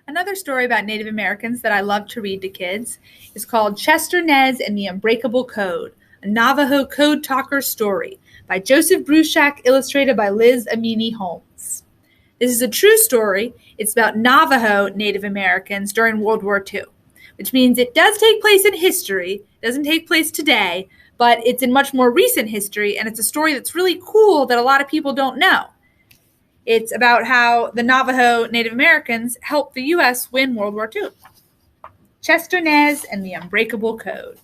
Another story about Native Americans that I love to read to kids is called Chester Nez and the Unbreakable Code, a Navajo code talker story by Joseph Bruchac, illustrated by Liz Amini Holmes. This is a true story. It's about Navajo Native Americans during World War II, which means it does take place in history. It doesn't take place today, but it's in much more recent history, and it's a story that's really cool that a lot of people don't know. It's about how the Navajo Native Americans helped the U.S. win World War II. Chester Nez and the Unbreakable Code.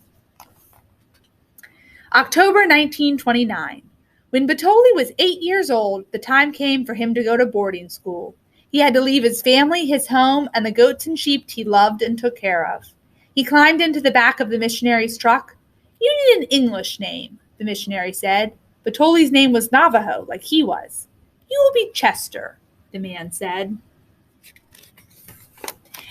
October 1929. When Batoli was 8 years old, the time came for him to go to boarding school. He had to leave his family, his home, and the goats and sheep he loved and took care of. He climbed into the back of the missionary's truck. "You need an English name," the missionary said. Batoli's name was Navajo, like he was. "You will be Chester," the man said.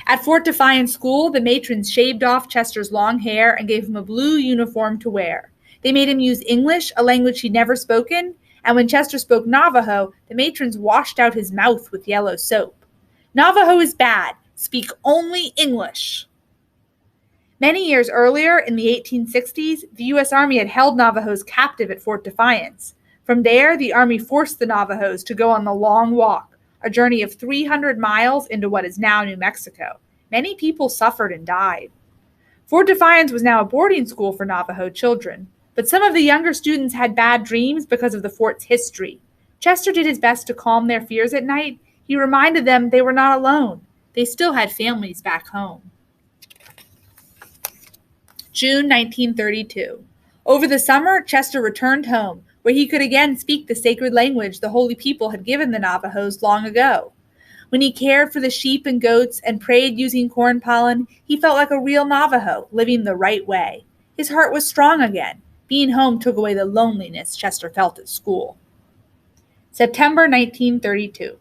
At Fort Defiance School, the matrons shaved off Chester's long hair and gave him a blue uniform to wear. They made him use English, a language he'd never spoken, and when Chester spoke Navajo, the matrons washed out his mouth with yellow soap. "Navajo is bad. Speak only English." Many years earlier, in the 1860s, the U.S. Army had held Navajos captive at Fort Defiance. From there, the Army forced the Navajos to go on the Long Walk, a journey of 300 miles into what is now New Mexico. Many people suffered and died. Fort Defiance was now a boarding school for Navajo children, but some of the younger students had bad dreams because of the fort's history. Chester did his best to calm their fears at night. He reminded them they were not alone. They still had families back home. June 1932. Over the summer, Chester returned home, where he could again speak the sacred language the holy people had given the Navajos long ago. When he cared for the sheep and goats and prayed using corn pollen, he felt like a real Navajo, living the right way. His heart was strong again. Being home took away the loneliness Chester felt at school. September 1932.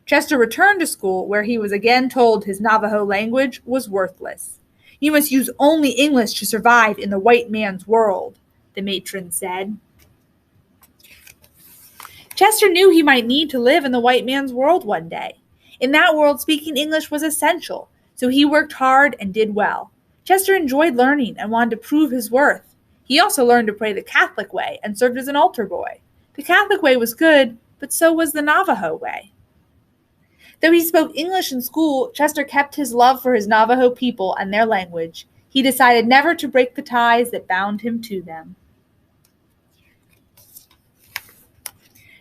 Chester returned to school, where he was again told his Navajo language was worthless. "You must use only English to survive in the white man's world," the matron said. Chester knew he might need to live in the white man's world one day. In that world, speaking English was essential, so he worked hard and did well. Chester enjoyed learning and wanted to prove his worth. He also learned to pray the Catholic way and served as an altar boy. The Catholic way was good, but so was the Navajo way. Though he spoke English in school, Chester kept his love for his Navajo people and their language. He decided never to break the ties that bound him to them.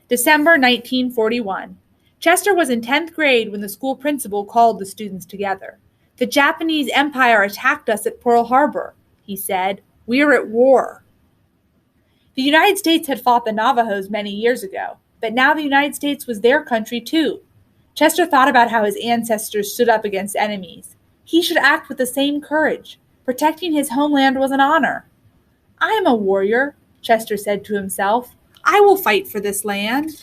December 1941. Chester was in 10th grade when the school principal called the students together. "The Japanese Empire attacked us at Pearl Harbor," he said. "We are at war." The United States had fought the Navajos many years ago, but now the United States was their country too. Chester thought about how his ancestors stood up against enemies. He should act with the same courage. Protecting his homeland was an honor. "I am a warrior," Chester said to himself. "I will fight for this land."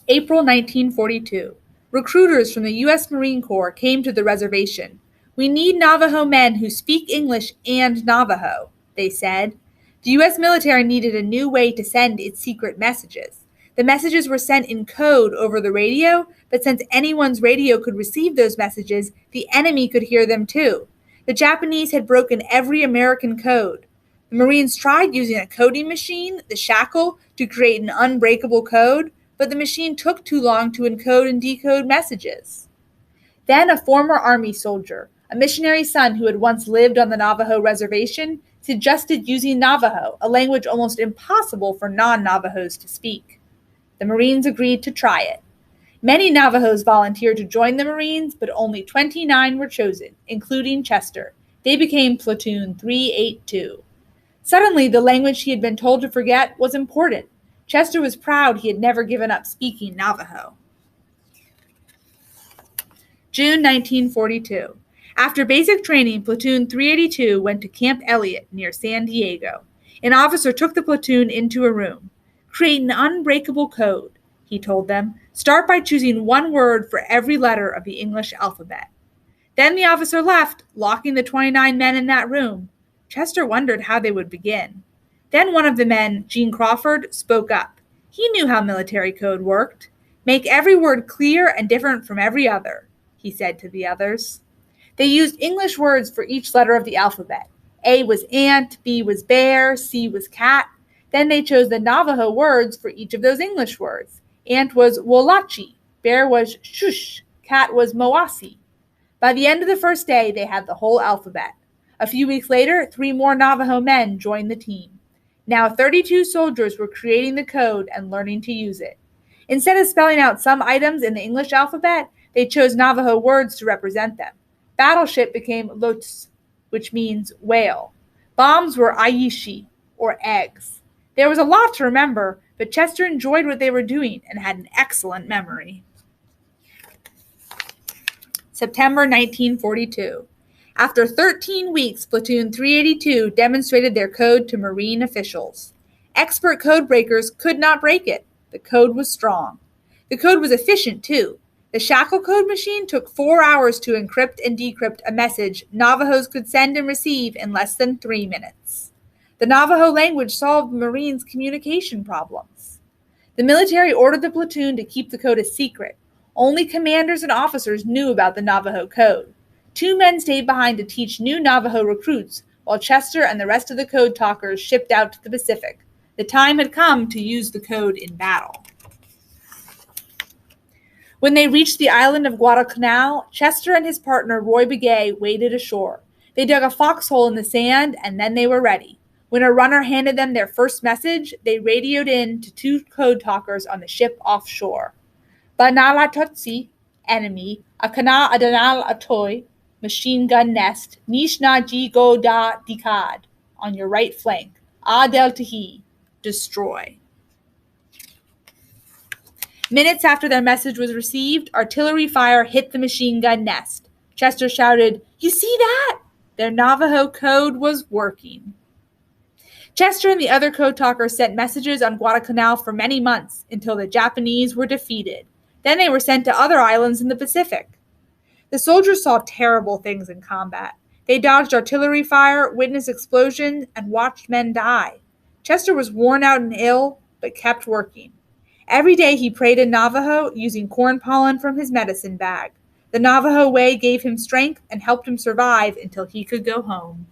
April 1942. Recruiters from the U.S. Marine Corps came to the reservation. "We need Navajo men who speak English and Navajo," they said. The U.S. military needed a new way to send its secret messages. The messages were sent in code over the radio, but since anyone's radio could receive those messages, the enemy could hear them too. The Japanese had broken every American code. The Marines tried using a coding machine, the shackle, to create an unbreakable code, but the machine took too long to encode and decode messages. Then a former Army soldier, a missionary's son who had once lived on the Navajo reservation, suggested using Navajo, a language almost impossible for non-Navajos to speak. The Marines agreed to try it. Many Navajos volunteered to join the Marines, but only 29 were chosen, including Chester. They became Platoon 382. Suddenly, the language he had been told to forget was important. Chester was proud he had never given up speaking Navajo. June 1942. After basic training, Platoon 382 went to Camp Elliott near San Diego. An officer took the platoon into a room. "Create an unbreakable code," he told them. "Start by choosing one word for every letter of the English alphabet." Then the officer left, locking the 29 men in that room. Chester wondered how they would begin. Then one of the men, Gene Crawford, spoke up. He knew how military code worked. Make every word clear and different from every other, he said to the others. They used English words for each letter of the alphabet. A was ant, B was bear, C was cat. Then they chose the Navajo words for each of those English words. Ant was wolachi, bear was shush, cat was moasi. By the end of the first day, they had the whole alphabet. A few weeks later, 3 more Navajo men joined the team. Now 32 soldiers were creating the code and learning to use it. Instead of spelling out some items in the English alphabet, they chose Navajo words to represent them. Battleship became lots, which means whale. Bombs were aishi, or eggs. There was a lot to remember, but Chester enjoyed what they were doing and had an excellent memory. September 1942. After 13 weeks, Platoon 382 demonstrated their code to Marine officials. Expert code breakers could not break it. The code was strong. The code was efficient, too. The shackle code machine took 4 hours to encrypt and decrypt a message Navajos could send and receive in less than 3 minutes. The Navajo language solved Marines' communication problems. The military ordered the platoon to keep the code a secret. Only commanders and officers knew about the Navajo code. 2 men stayed behind to teach new Navajo recruits, while Chester and the rest of the code talkers shipped out to the Pacific. The time had come to use the code in battle. When they reached the island of Guadalcanal, Chester and his partner Roy Begay waded ashore. They dug a foxhole in the sand, and then they were ready. When a runner handed them their first message, they radioed in to 2 code talkers on the ship offshore. Banala Tutsi, enemy, Akana Adanal Atoy, machine gun nest, Nishna Ji Go Da Dikad, on your right flank, Adel Tahi, destroy. Minutes after their message was received, artillery fire hit the machine gun nest. Chester shouted, "You see that?" Their Navajo code was working. Chester and the other code talkers sent messages on Guadalcanal for many months until the Japanese were defeated. Then they were sent to other islands in the Pacific. The soldiers saw terrible things in combat. They dodged artillery fire, witnessed explosions, and watched men die. Chester was worn out and ill, but kept working. Every day he prayed in Navajo, using corn pollen from his medicine bag. The Navajo way gave him strength and helped him survive until he could go home.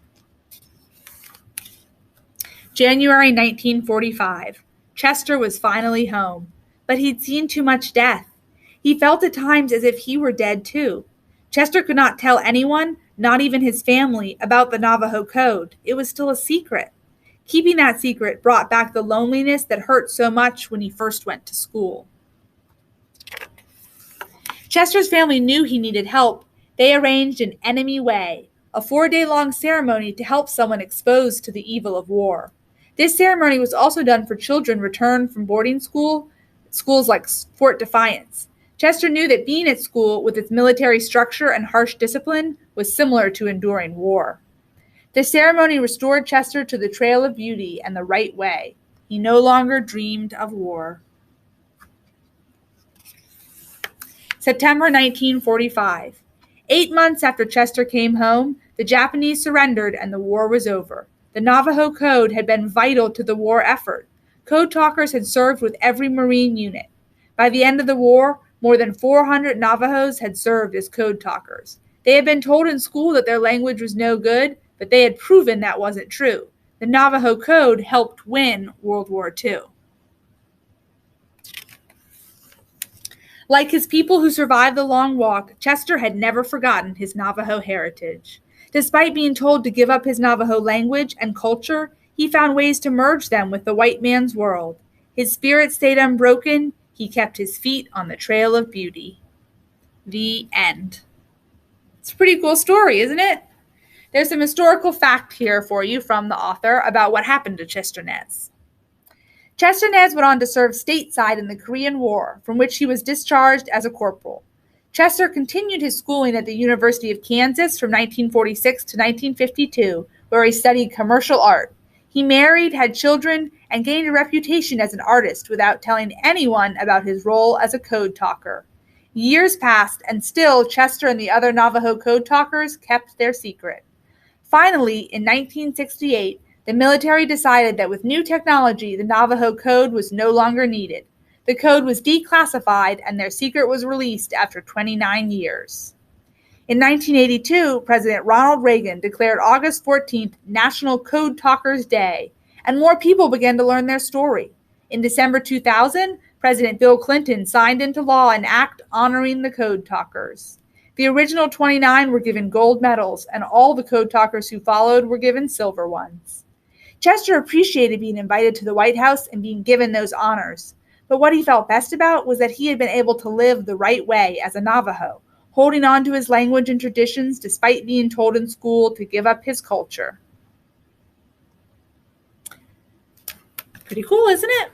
January 1945. Chester was finally home, but he'd seen too much death. He felt at times as if he were dead too. Chester could not tell anyone, not even his family, about the Navajo code. It was still a secret. Keeping that secret brought back the loneliness that hurt so much when he first went to school. Chester's family knew he needed help. They arranged an enemy way, a 4-day-long ceremony to help someone exposed to the evil of war. This ceremony was also done for children returned from boarding schools like Fort Defiance. Chester knew that being at school with its military structure and harsh discipline was similar to enduring war. The ceremony restored Chester to the trail of beauty and the right way. He no longer dreamed of war. September 1945. 8 months after Chester came home, the Japanese surrendered and the war was over. The Navajo Code had been vital to the war effort. Code talkers had served with every Marine unit. By the end of the war, more than 400 Navajos had served as code talkers. They had been told in school that their language was no good, but they had proven that wasn't true. The Navajo Code helped win World War II. Like his people who survived the long walk, Chester had never forgotten his Navajo heritage. Despite being told to give up his Navajo language and culture, he found ways to merge them with the white man's world. His spirit stayed unbroken. He kept his feet on the trail of beauty. The end. It's a pretty cool story, isn't it? There's some historical fact here for you from the author about what happened to Chester Nez. Chester Nez went on to serve stateside in the Korean War, from which he was discharged as a corporal. Chester continued his schooling at the University of Kansas from 1946 to 1952, where he studied commercial art. He married, had children, and gained a reputation as an artist without telling anyone about his role as a code talker. Years passed, and still Chester and the other Navajo code talkers kept their secret. Finally, in 1968, the military decided that with new technology, the Navajo code was no longer needed. The code was declassified and their secret was released after 29 years. In 1982, President Ronald Reagan declared August 14th National Code Talkers Day, and more people began to learn their story. In December 2000, President Bill Clinton signed into law an act honoring the code talkers. The original 29 were given gold medals, and all the code talkers who followed were given silver ones. Chester appreciated being invited to the White House and being given those honors, but what he felt best about was that he had been able to live the right way as a Navajo, holding on to his language and traditions despite being told in school to give up his culture. Pretty cool, isn't it?